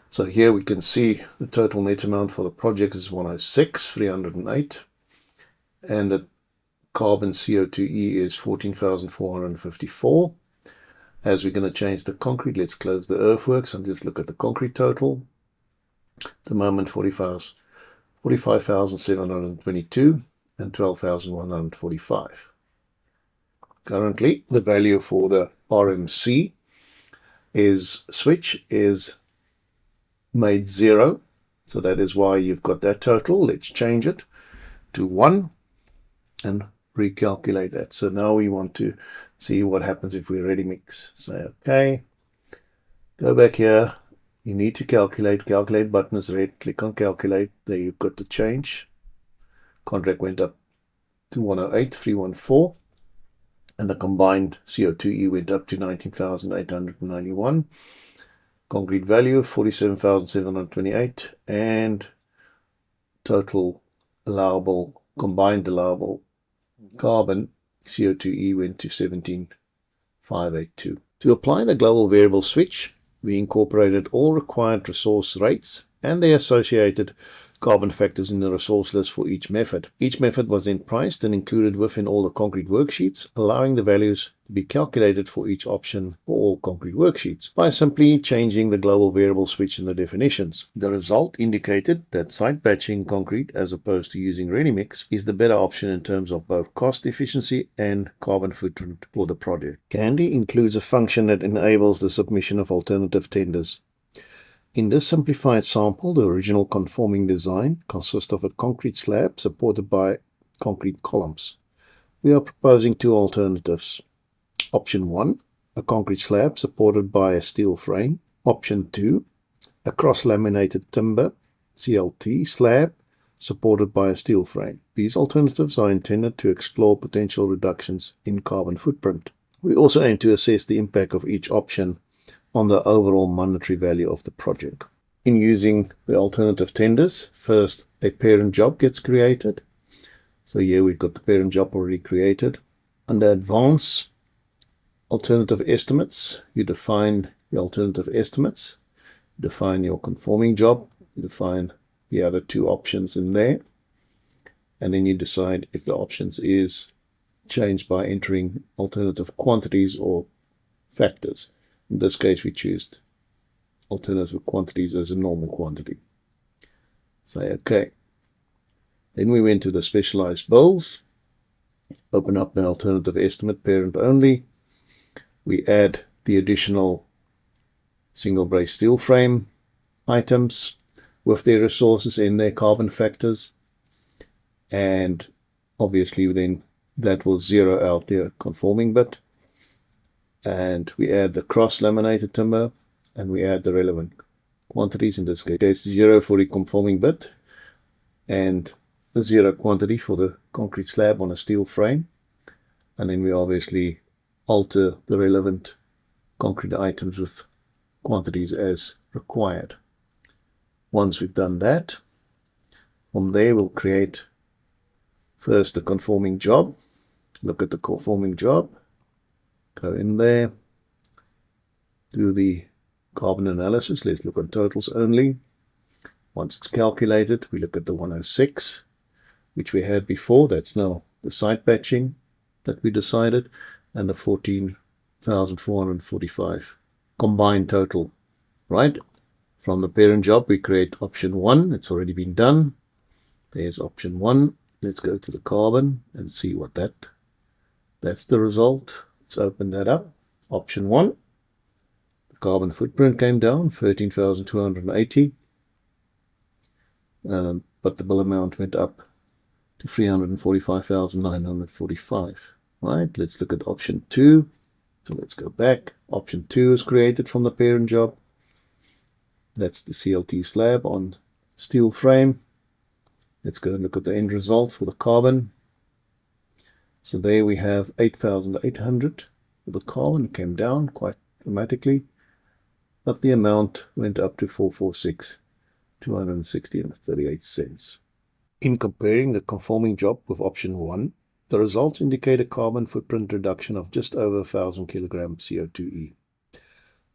So here we can see the total net amount for the project is 106,308, and the carbon CO2e is 14,454. As we're going to change the concrete, let's close the earthworks and just look at the concrete total. At the moment, 45,722 and 12,145. Currently, the value for the RMC switch is made 0. So that is why you've got that total. Let's change it to 1 and recalculate that. So now we want to see what happens if we ready mix. Say okay. Go back here. You need to calculate. Calculate button is red. Click on calculate. There you've got the change. Contract went up to 108,314. And the combined CO2e went up to 19,891. Concrete value 47,728, and total allowable, combined allowable carbon CO2e went to 17,582. To apply the global variable switch, we incorporated all required resource rates and their associated carbon factors in the resource list for each method. Each method was then priced and included within all the concrete worksheets, allowing the values to be calculated for each option for all concrete worksheets by simply changing the global variable switch in the definitions. The result indicated that site batching concrete, as opposed to using ready mix, is the better option in terms of both cost efficiency and carbon footprint for the project. Candy includes a function that enables the submission of alternative tenders. In this simplified sample, the original conforming design consists of a concrete slab supported by concrete columns. We are proposing two alternatives. Option 1, a concrete slab supported by a steel frame. Option 2, a cross-laminated timber CLT slab supported by a steel frame. These alternatives are intended to explore potential reductions in carbon footprint. We also aim to assess the impact of each option on the overall monetary value of the project. In using the alternative tenders, first a parent job gets created. So here we've got the parent job already created. Under advanced alternative estimates, you define the alternative estimates, you define your conforming job, you define the other two options in there, and then you decide if the options is changed by entering alternative quantities or factors. In this case, we choose alternative quantities as a normal quantity. Say OK. Then we went to the specialized bills, open up an alternative estimate, parent only. We add the additional single brace steel frame items with their resources in their carbon factors. And obviously then that will zero out their conforming bit. And we add the cross-laminated timber, and we add the relevant quantities. In this case, 0 for the conforming bit, and the 0 quantity for the concrete slab on a steel frame. And then we obviously alter the relevant concrete items with quantities as required. Once we've done that, from there we'll create first the conforming job. Look at the conforming job. Go in there, do the carbon analysis. Let's look at totals only. Once it's calculated, we look at the 106, which we had before. That's now the site batching that we decided, and the 14,445 combined total. Right? From the parent job, we create option 1. It's already been done. There's option 1. Let's go to the carbon and see what that's the result. Let's open that up. Option 1. The carbon footprint came down, 13,280. But the bill amount went up to 345,945. Right, let's look at option 2. So let's go back. Option 2 is created from the parent job. That's the CLT slab on steel frame. Let's go and look at the end result for the carbon. So there we have 8,800 for the carbon. It came down quite dramatically. but the amount went up to 446,260.38. In comparing the conforming job with option 1, the results indicate a carbon footprint reduction of just over 1,000 kg CO2e.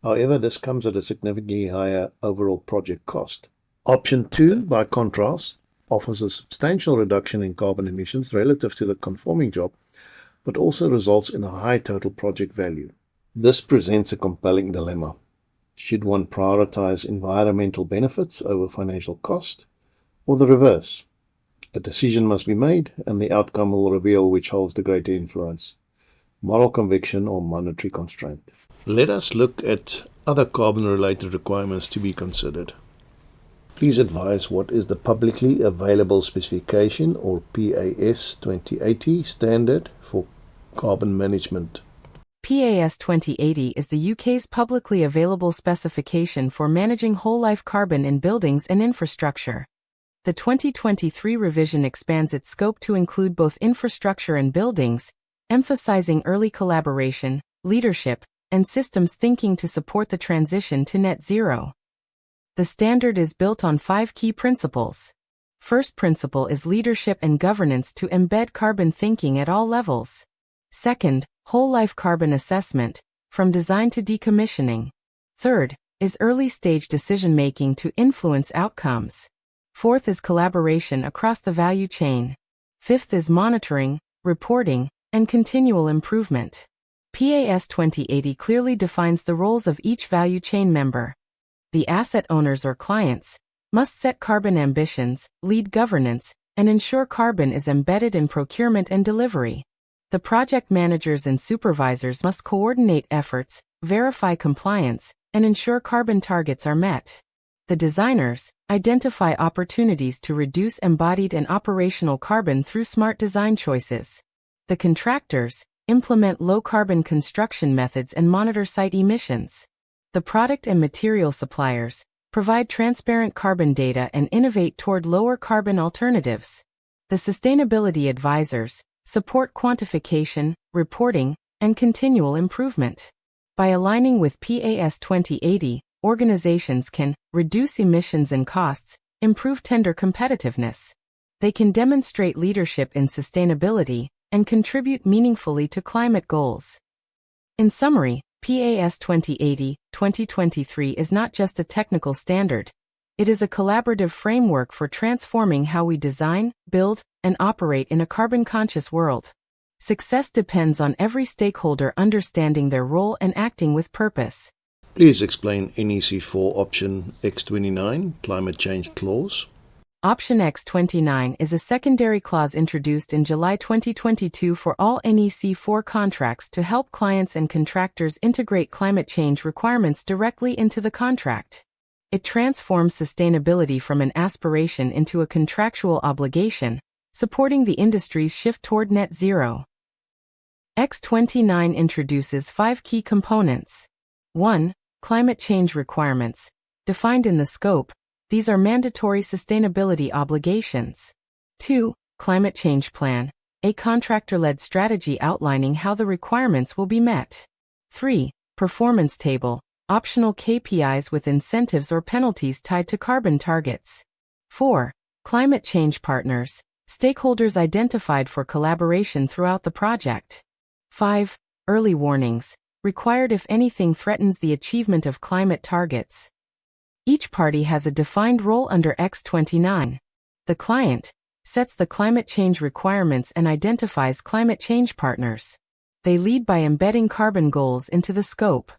However, this comes at a significantly higher overall project cost. Option 2, by contrast, offers a substantial reduction in carbon emissions relative to the conforming job, but also results in a high total project value. This presents a compelling dilemma. Should one prioritize environmental benefits over financial cost, or the reverse? A decision must be made, and the outcome will reveal which holds the greater influence: moral conviction or monetary constraint. Let us look at other carbon-related requirements to be considered. Please advise what is the publicly available specification or PAS 2080 standard for carbon management. PAS 2080 is the UK's publicly available specification for managing whole-life carbon in buildings and infrastructure. The 2023 revision expands its scope to include both infrastructure and buildings, emphasizing early collaboration, leadership, and systems thinking to support the transition to net zero. The standard is built on 5 key principles. First principle is leadership and governance to embed carbon thinking at all levels. Second, whole-life carbon assessment, from design to decommissioning. Third, is early-stage decision-making to influence outcomes. Fourth is collaboration across the value chain. Fifth is monitoring, reporting, and continual improvement. PAS 2080 clearly defines the roles of each value chain member. The asset owners or clients must set carbon ambitions, lead governance, and ensure carbon is embedded in procurement and delivery. The project managers and supervisors must coordinate efforts, verify compliance, and ensure carbon targets are met. The designers identify opportunities to reduce embodied and operational carbon through smart design choices. The contractors implement low-carbon construction methods and monitor site emissions. The product and material suppliers provide transparent carbon data and innovate toward lower carbon alternatives. The sustainability advisors support quantification, reporting, and continual improvement. By aligning with PAS 2080, organizations can reduce emissions and costs, improve tender competitiveness. They can demonstrate leadership in sustainability and contribute meaningfully to climate goals. In summary, PAS 2080-2023 is not just a technical standard. It is a collaborative framework for transforming how we design, build, and operate in a carbon-conscious world. Success depends on every stakeholder understanding their role and acting with purpose. Please explain NEC 4 option X29, climate change clause. Option X29 is a secondary clause introduced in July 2022 for all NEC 4 contracts to help clients and contractors integrate climate change requirements directly into the contract. It transforms sustainability from an aspiration into a contractual obligation, supporting the industry's shift toward net zero. X29 introduces 5 key components. 1. Climate change requirements. Defined in the scope, these are mandatory sustainability obligations. 2. Climate change plan. A contractor-led strategy outlining how the requirements will be met. 3. Performance table. Optional KPIs with incentives or penalties tied to carbon targets. 4. Climate change partners. Stakeholders identified for collaboration throughout the project. 5. Early warnings. Required if anything threatens the achievement of climate targets. Each party has a defined role under X29. The client sets the climate change requirements and identifies climate change partners. They lead by embedding carbon goals into the scope.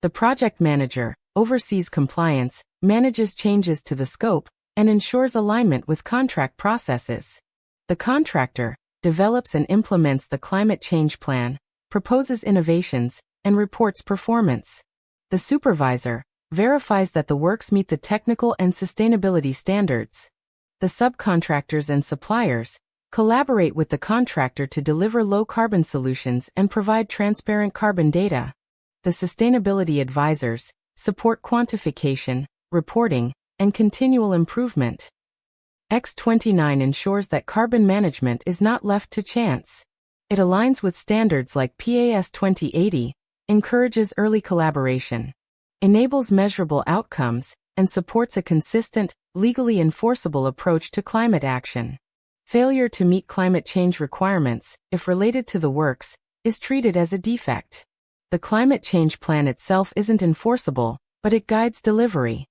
The project manager oversees compliance, manages changes to the scope, and ensures alignment with contract processes. The contractor develops and implements the climate change plan, proposes innovations, and reports performance. The supervisor verifies that the works meet the technical and sustainability standards. The subcontractors and suppliers collaborate with the contractor to deliver low-carbon solutions and provide transparent carbon data. The sustainability advisors support quantification, reporting, and continual improvement. X29 ensures that carbon management is not left to chance. It aligns with standards like PAS 2080, encourages early collaboration, enables measurable outcomes, and supports a consistent, legally enforceable approach to climate action. Failure to meet climate change requirements, if related to the works, is treated as a defect. The climate change plan itself isn't enforceable, but it guides delivery.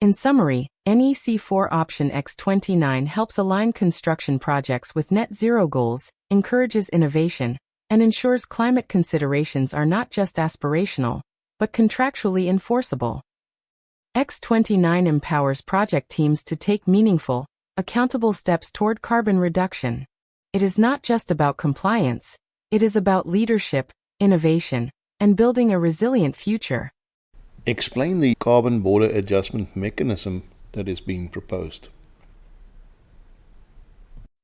In summary, NEC 4 Option X29 helps align construction projects with net zero goals, encourages innovation, and ensures climate considerations are not just aspirational, but contractually enforceable. X29 empowers project teams to take meaningful, accountable steps toward carbon reduction. It is not just about compliance, it is about leadership, innovation, and building a resilient future. Explain the carbon border adjustment mechanism that is being proposed.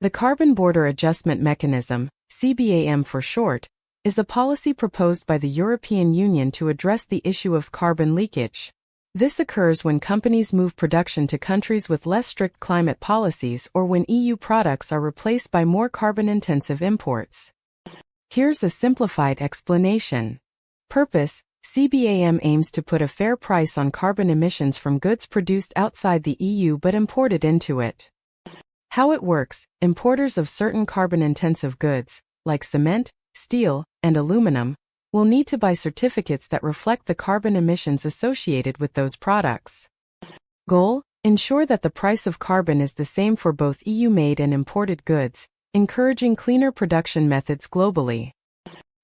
The Carbon Border Adjustment Mechanism, CBAM for short, is a policy proposed by the European Union to address the issue of carbon leakage. This occurs when companies move production to countries with less strict climate policies or when EU products are replaced by more carbon-intensive imports. Here's a simplified explanation. Purpose: CBAM aims to put a fair price on carbon emissions from goods produced outside the EU but imported into it. How it works: importers of certain carbon-intensive goods, like cement, steel, and aluminum, will need to buy certificates that reflect the carbon emissions associated with those products. Goal: ensure that the price of carbon is the same for both EU-made and imported goods, encouraging cleaner production methods globally.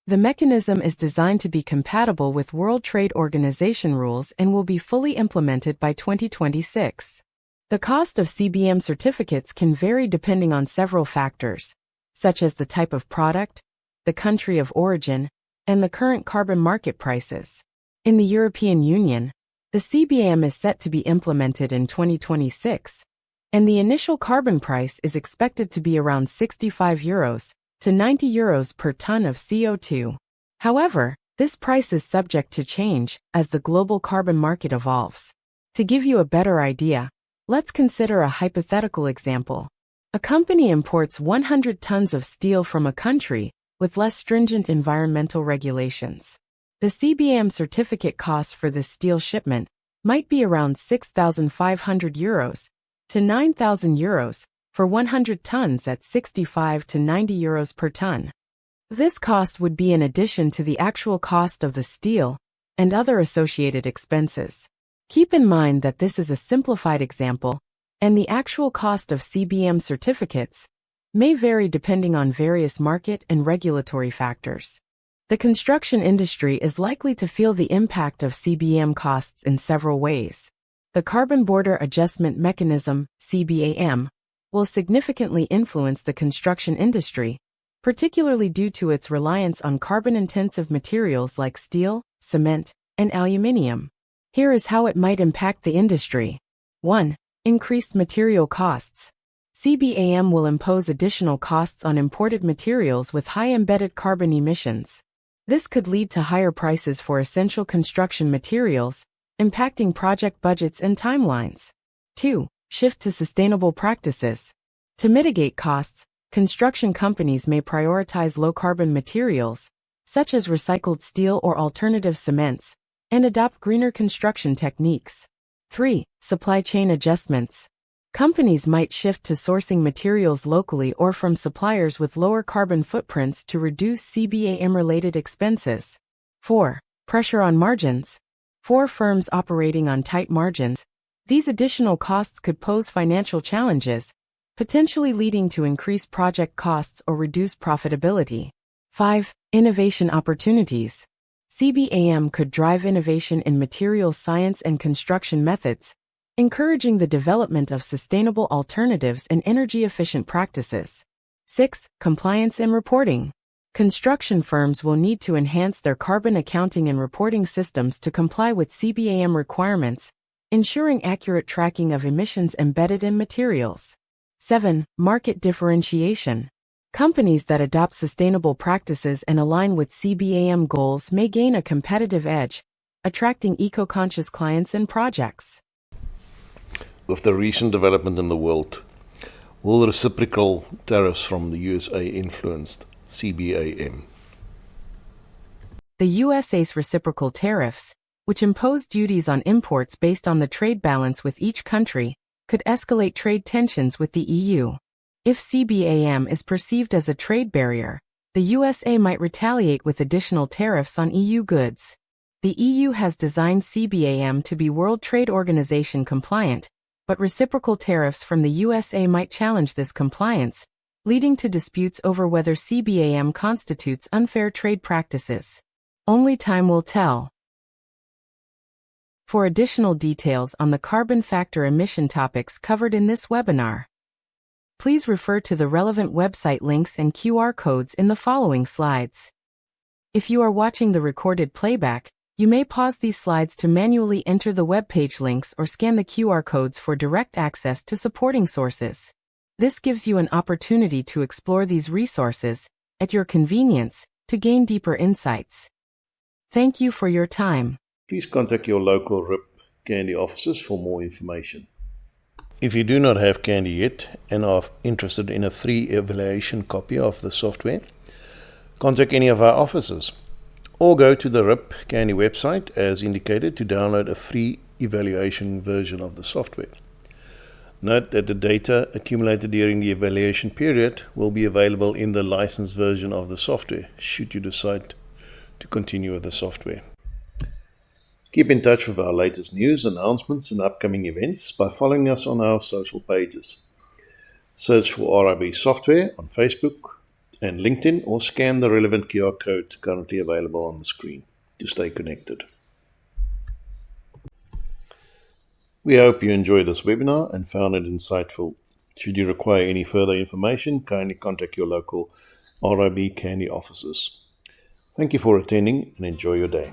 The mechanism is designed to be compatible with World Trade Organization rules and will be fully implemented by 2026. The cost of CBAM certificates can vary depending on several factors, such as the type of product, the country of origin, and the current carbon market prices. In the European Union, the CBAM is set to be implemented in 2026, and the initial carbon price is expected to be around €65 to €90 per ton of CO2. However, this price is subject to change as the global carbon market evolves. To give you a better idea, let's consider a hypothetical example. A company imports 100 tons of steel from a country with less stringent environmental regulations. The CBAM certificate cost for this steel shipment might be around €6,500 to €9,000 for 100 tons at €65 to €90 per ton. This cost would be in addition to the actual cost of the steel and other associated expenses. Keep in mind that this is a simplified example, and the actual cost of CBAM certificates may vary depending on various market and regulatory factors. The construction industry is likely to feel the impact of CBAM costs in several ways. The Carbon Border Adjustment Mechanism, CBAM, will significantly influence the construction industry, particularly due to its reliance on carbon-intensive materials like steel, cement, and aluminium. Here is how it might impact the industry. 1. Increased material costs. CBAM will impose additional costs on imported materials with high embedded carbon emissions. This could lead to higher prices for essential construction materials, impacting project budgets and timelines. 2. Shift to sustainable practices. To mitigate costs, construction companies may prioritize low-carbon materials, such as recycled steel or alternative cements, and adopt greener construction techniques. 3. Supply chain adjustments. Companies might shift to sourcing materials locally or from suppliers with lower carbon footprints to reduce CBAM-related expenses. 4. Pressure on margins. For firms operating on tight margins, these additional costs could pose financial challenges, potentially leading to increased project costs or reduced profitability. 5. Innovation opportunities. CBAM could drive innovation in materials science and construction methods, encouraging the development of sustainable alternatives and energy-efficient practices. 6. Compliance and reporting. Construction firms will need to enhance their carbon accounting and reporting systems to comply with CBAM requirements, ensuring accurate tracking of emissions embedded in materials. 7. Market differentiation. Companies that adopt sustainable practices and align with CBAM goals may gain a competitive edge, attracting eco-conscious clients and projects. With the recent development in the world, will reciprocal tariffs from the USA influence CBAM? The USA's reciprocal tariffs, which impose duties on imports based on the trade balance with each country, could escalate trade tensions with the EU. If CBAM is perceived as a trade barrier, the USA might retaliate with additional tariffs on EU goods. The EU has designed CBAM to be World Trade Organization compliant, but reciprocal tariffs from the USA might challenge this compliance, leading to disputes over whether CBAM constitutes unfair trade practices. Only time will tell. For additional details on the Carbonfactor emission topics covered in this webinar, please refer to the relevant website links and QR codes in the following slides. If you are watching the recorded playback, you may pause these slides to manually enter the webpage links or scan the QR codes for direct access to supporting sources. This gives you an opportunity to explore these resources at your convenience to gain deeper insights. Thank you for your time. Please contact your local RIP Candy offices for more information. If you do not have Candy yet and are interested in a free evaluation copy of the software, contact any of our offices or go to the RIP Candy website as indicated to download a free evaluation version of the software. Note that the data accumulated during the evaluation period will be available in the licensed version of the software should you decide to continue with the software. Keep in touch with our latest news, announcements and upcoming events by following us on our social pages. Search for RIB Software on Facebook and LinkedIn or scan the relevant QR code currently available on the screen to stay connected. We hope you enjoyed this webinar and found it insightful. Should you require any further information, kindly contact your local RIB Candy offices. Thank you for attending and enjoy your day.